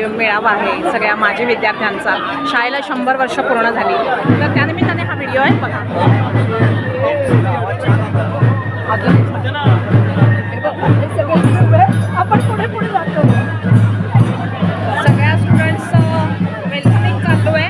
मेळावा आहे सगळ्या माजी विद्यार्थ्यांचा. शाळेला 100 वर्ष पूर्ण झाली, तर त्यानिमित्ताने हा व्हिडिओ आहे बघा. आपण पुढे पुढे जातो. सगळ्या स्टुडंट्स वेलकमिंग चालू आहे.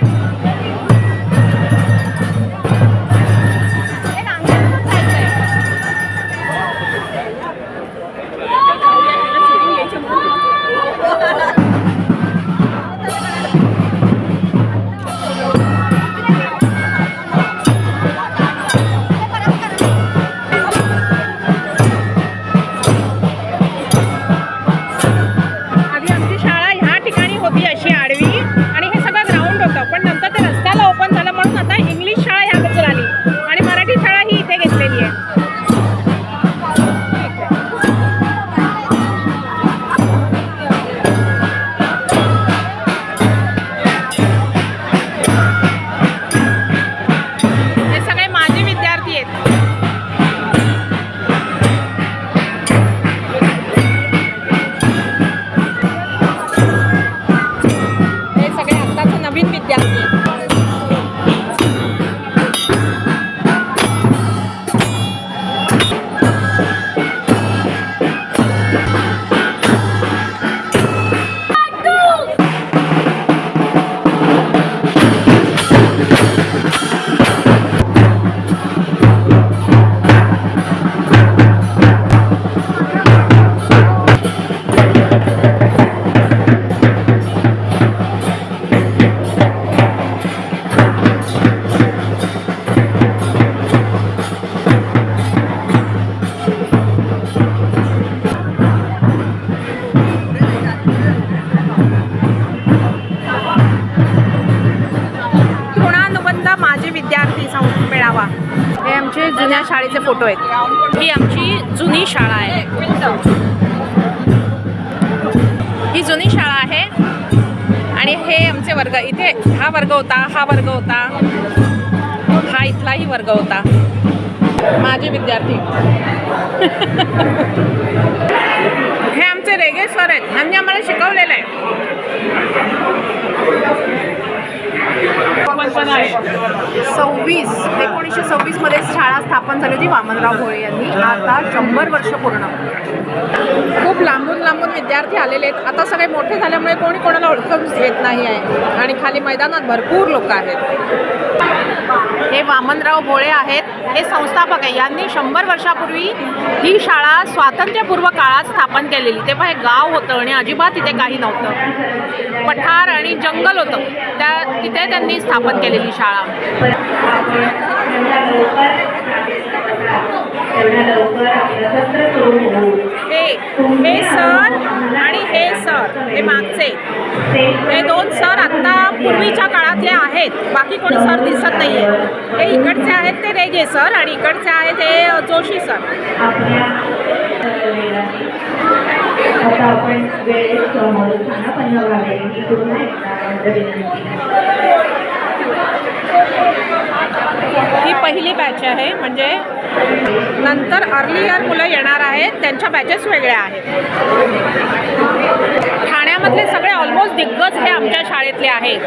मेळावा हे आमचे जुन्या शाळेचे फोटो आहेत. ही आमची जुनी शाळा आहे. ही जुनी शाळा आहे आणि हे आमचे वर्ग. इथे हा वर्ग होता, हा वर्ग होता, हा इथलाही वर्ग होता. माझे विद्यार्थी हे आमचे रेगे सर आहेत. त्यांनी आम्हाला शिकवलेलं आहे. 1926 मध्ये शाळा स्थापन झाली होती वामनराव भोळे यांनी. आता 100 वर्ष पूर्ण. खूप लांबून लांबून विद्यार्थी आलेले आहेत. आता सगळे मोठे झाल्यामुळे कोणी कोणाला ओळखून घेत नाही आहे आणि खाली मैदानात भरपूर लोक आहेत. हे वामनराव भोळे आहेत, हे संस्थापक आहे. यांनी 100 वर्षापूर्वी ही शाळा स्वातंत्र्यपूर्व काळात स्थापन केलेली. तेव्हा हे गाव होतं आणि अजिबात इथे काही नव्हतं. पठार आणि जंगल होतं, तिथे त्यांनी स्थापन केलेली शाळा. हे सर आणि हे सर, हे मागचे हे 2 सर आत्ता पूर्वीच्या काळातले आहेत. बाकी कोणी सर दिसत नाही आहे. हे इकडचे आहेत ते रेगे सर आणि इकडचे आहेत हे जोशी सर. ही पहिली बॅच आहे, म्हणजे नंतर अर्ली इयर मुलं येणार आहेत, त्यांच्या बॅचेस वेगळ्या आहेत. ठाण्यामधले सगळे ऑलमोस्ट दिग्गज हे आमच्या शाळेतले आहेत.